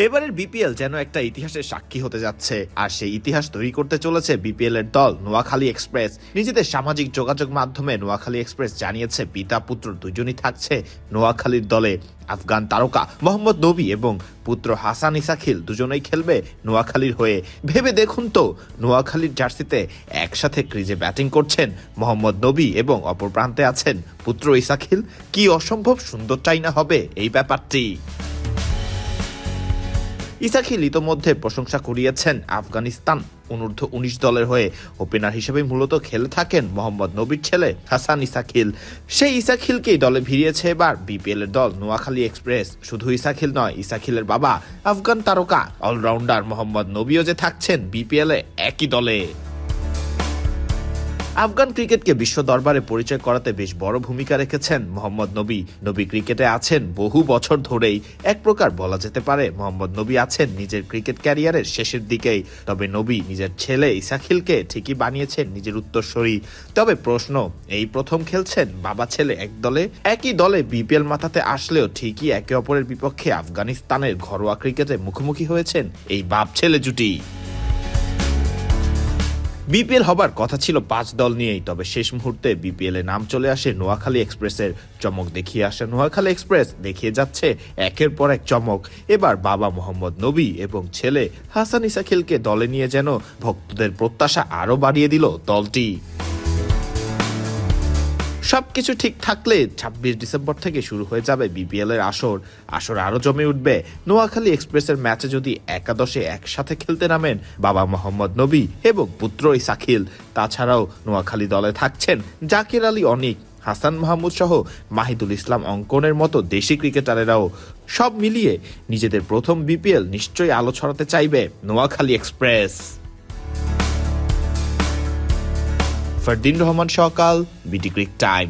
এবারের বিপিএল যেন একটা ইতিহাসের সাক্ষী হতে যাচ্ছে, আর সেই ইতিহাস তৈরি করতে চলেছে বিপিএল এর দল নোয়াখালী এক্সপ্রেস। নিজেদের সামাজিক যোগাযোগ মাধ্যমে নোয়াখালী এক্সপ্রেস জানিয়েছে পিতা পুত্র দুজনই থাকছে নোয়াখালীর দলে। আফগান তারকা মোহাম্মদ নবী এবং পুত্র হাসান ইসাখিল দুজনেই খেলবে নোয়াখালীর হয়ে। ভেবে দেখুন তো, নোয়াখালীর জার্সিতে একসাথে ক্রিজে ব্যাটিং করছেন মোহাম্মদ নবী এবং অপর প্রান্তে আছেন পুত্র ইসাখিল। কি অসম্ভব সুন্দরটাই না হবে এই ব্যাপারটি। ইসাখিল ইতোমধ্যে প্রশংসা কুড়িয়েছেন আফগানিস্তান অনূর্ধ্ব-19 দলের হয়ে। ওপেনার হিসেবে মূলত খেলে থাকেন মোহাম্মদ নবীর ছেলে হাসান ইসাখিল। সেই ইসাখিলকেই দলে ভিড়িয়েছে এবার বিপিএল এর দল নোয়াখালী এক্সপ্রেস। শুধু ইসাখিল নয়, ইসাখিলের বাবা আফগান তারকা অলরাউন্ডার মোহাম্মদ নবীও যে থাকছেন বিপিএল এ একই দলে। আফগান ক্রিকেটকে বিশ্ব দরবারে পরিচয় করাতে বেশ বড় ভূমিকা রেখেছেন মোহাম্মদ নবী। নবী ক্রিকেটে আছেন বহু বছর ধরেই। এক প্রকার বলা যেতে পারে মোহাম্মদ নবী আছেন নিজের ক্রিকেট ক্যারিয়ারের শেষের দিকেই। তবে নবী নিজের ছেলে ইসাখিলকে ঠিকই বানিয়েছেন নিজের উত্তরসূরি। তবে প্রশ্ন, এই প্রথম খেলছেন বাবা ছেলে এক দলে। একই দলে বিপিএল মাথাতে আসলেও ঠিকই একে অপরের বিপক্ষে আফগানিস্তানের ঘরোয়া ক্রিকেটে মুখোমুখি হয়েছেন এই বাপ ছেলে জুটি। বিপিএল হবার কথা ছিল 5 দল নিয়েই, তবে শেষ মুহূর্তে বিপিএল এ নাম চলে আসে নোয়াখালী এক্সপ্রেসের। চমক দেখিয়ে আসে নোয়াখালী এক্সপ্রেস, দেখিয়ে যাচ্ছে একের পর এক চমক। এবার বাবা মোহাম্মদ নবী এবং ছেলে হাসান ইসাখিলকে দলে নিয়ে যেন ভক্তদের প্রত্যাশা আরো বাড়িয়ে দিল দলটি। সবকিছু ঠিক থাকলে 26 ডিসেম্বর থেকে শুরু হয়ে যাবে বিপিএল এর আসর আরো জমে উঠবে। নোয়াখালী এক্সপ্রেসের ম্যাচে যদি একাদশে একসাথে খেলতে নামেন বাবা মোহাম্মদ নবী এবং পুত্র ইসাখিল। তাছাড়াও নোয়াখালী দলে থাকছেন জাকির আলী অনিক, হাসান মাহমুদ সহ মাহিদুল ইসলাম অঙ্কনের মতো দেশি ক্রিকেটারেরাও। সব মিলিয়ে নিজেদের প্রথম বিপিএল নিশ্চয়ই আলো ছড়াতে চাইবে নোয়াখালী এক্সপ্রেস। ফারদিন রহমান সকাল, বিটি ক্রিক টাইম।